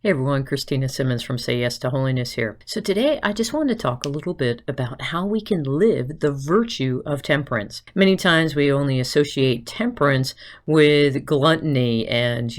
Hey everyone, Christina Simmons from Say Yes to Holiness here. So today I just want to talk a little bit about how we can live the virtue of temperance. Many times we only associate temperance with gluttony and,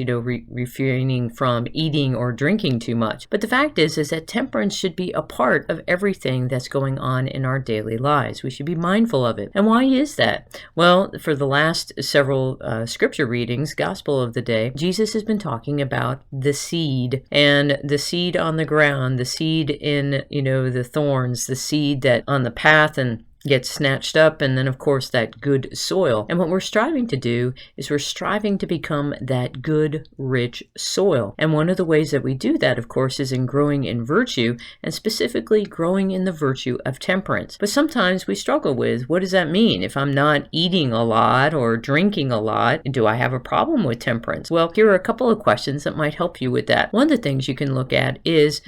refraining from eating or drinking too much. But the fact is that temperance should be a part of everything that's going on in our daily lives. We should be mindful of it. And why is that? Well, for the last several scripture readings, Gospel of the day, Jesus has been talking about the seed. And the seed on the ground, the seed in, the thorns, the seed that on the path and gets snatched up, and then of course that good soil. And what we're striving to do is we're striving to become that good, rich soil. And one of the ways that we do that, of course, is in growing in virtue, and specifically growing in the virtue of temperance. But sometimes we struggle with, what does that mean? If I'm not eating a lot or drinking a lot, do I have a problem with temperance? Well, here are a couple of questions that might help you with that. One of the things you can look at is,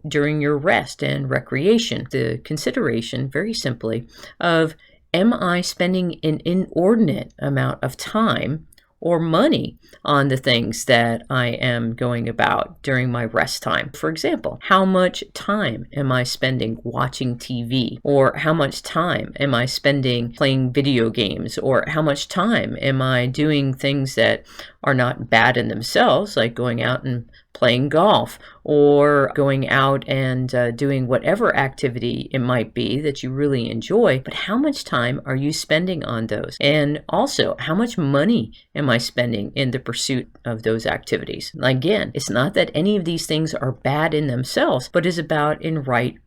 during your rest and recreation, the consideration, very simply, of, am I spending an inordinate amount of time or money on the things that I am going about during my rest time? For example, how much time am I spending watching TV? Or how much time am I spending playing video games? Or how much time am I doing things that are not bad in themselves, like going out and playing golf, or going out and doing whatever activity it might be that you really enjoy, but how much time are you spending on those? And also, how much money am I spending in the pursuit of those activities? Again, it's not that any of these things are bad in themselves, but is about in right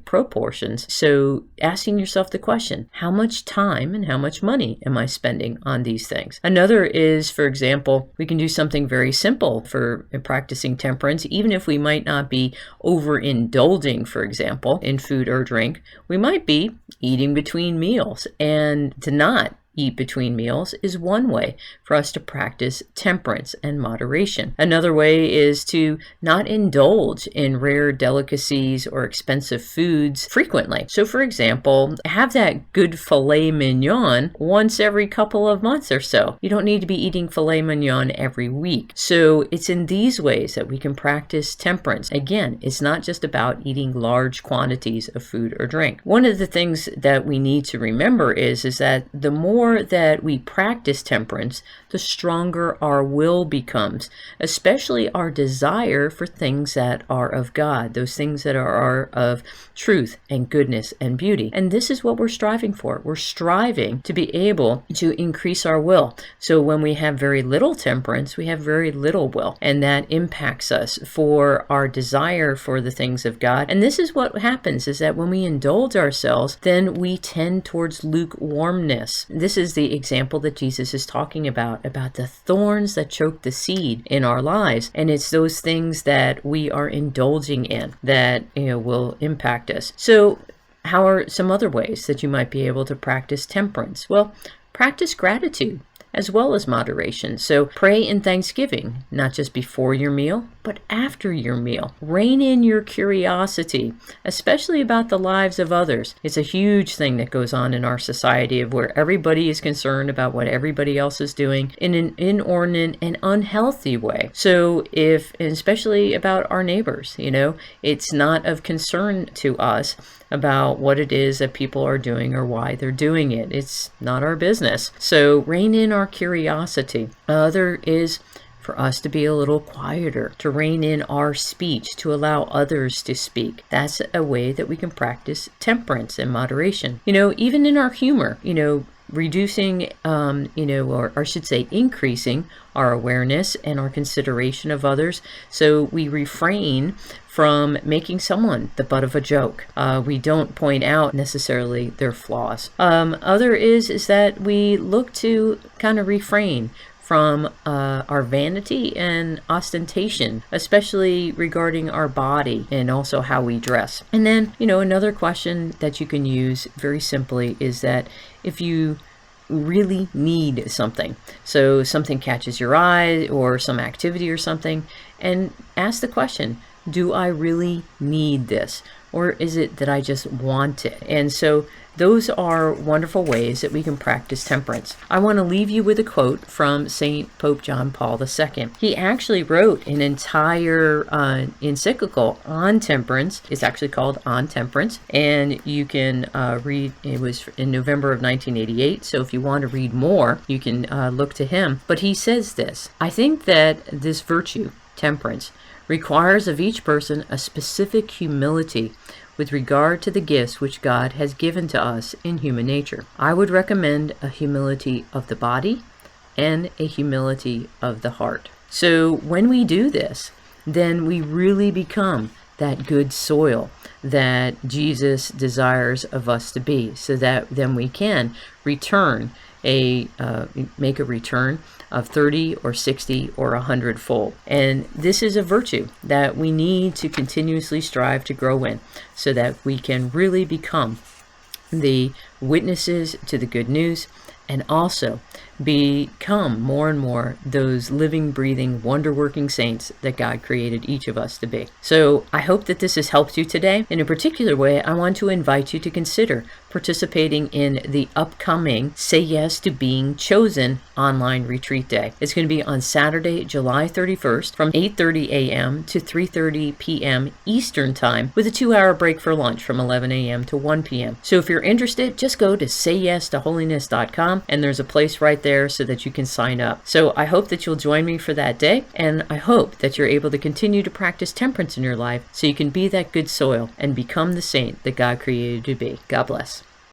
proportions. So asking yourself the question, how much time and how much money am I spending on these things? Another is, for example, we can do something very simple for practicing temperance, even if we might not be overindulging, for example, in food or drink. We might be eating between meals, and to not eat between meals is one way for us to practice temperance and moderation. Another way is to not indulge in rare delicacies or expensive foods frequently. So for example, have that good filet mignon once every couple of months or so. You don't need to be eating filet mignon every week. So it's in these ways that we can practice temperance. Again, it's not just about eating large quantities of food or drink. One of the things that we need to remember is that the more that we practice temperance, the stronger our will becomes, especially our desire for things that are of God, those things that are of truth and goodness and beauty. And this is what we're striving for. We're striving to be able to increase our will. So when we have very little temperance, we have very little will, and that impacts us for our desire for the things of God. And this is what happens, is that when we indulge ourselves, then we tend towards lukewarmness. This is the example that Jesus is talking about the thorns that choke the seed in our lives. And it's those things that we are indulging in that will impact us. So how are some other ways that you might be able to practice temperance? Well, practice gratitude as well as moderation. So pray in thanksgiving, not just before your meal, but after your meal. Rein in your curiosity, especially about the lives of others. It's a huge thing that goes on in our society, of where everybody is concerned about what everybody else is doing in an inordinate and unhealthy way. So especially about our neighbors, it's not of concern to us about what it is that people are doing or why they're doing it. It's not our business. So rein in our curiosity. Other is for us to be a little quieter, to rein in our speech, to allow others to speak. That's a way that we can practice temperance and moderation. Even in our humor, reducing, or I should say increasing our awareness and our consideration of others. So we refrain from making someone the butt of a joke. We don't point out necessarily their flaws. Other is that we look to kind of refrain from our vanity and ostentation, especially regarding our body and also how we dress. And then, another question that you can use very simply is that if you really need something, so something catches your eye or some activity or something, and ask the question, do I really need this? Or is it that I just want it? And so those are wonderful ways that we can practice temperance. I want to leave you with a quote from St. Pope John Paul II. He actually wrote an entire encyclical on temperance. It's actually called On Temperance, and you can read, it was in November of 1988, so if you want to read more, you can look to him. But he says this: I think that this virtue, temperance, requires of each person a specific humility with regard to the gifts which God has given to us in human nature. I would recommend a humility of the body and a humility of the heart. So when we do this, then we really become that good soil that Jesus desires of us to be, so that then we can return make a return of 30 or 60 or 100-fold. And this is a virtue that we need to continuously strive to grow in, so that we can really become the witnesses to the good news, and also become more and more those living, breathing, wonder-working saints that God created each of us to be. So I hope that this has helped you today. In a particular way, I want to invite you to consider participating in the upcoming Say Yes to Being Chosen online retreat day. It's going to be on Saturday, July 31st from 8:30 a.m. to 3:30 p.m. Eastern Time, with a 2-hour break for lunch from 11 a.m. to 1 p.m. So if you're interested, just go to sayyestoholiness.com, and there's a place right there so that you can sign up. So I hope that you'll join me for that day, and I hope that you're able to continue to practice temperance in your life so you can be that good soil and become the saint that God created you to be. God bless.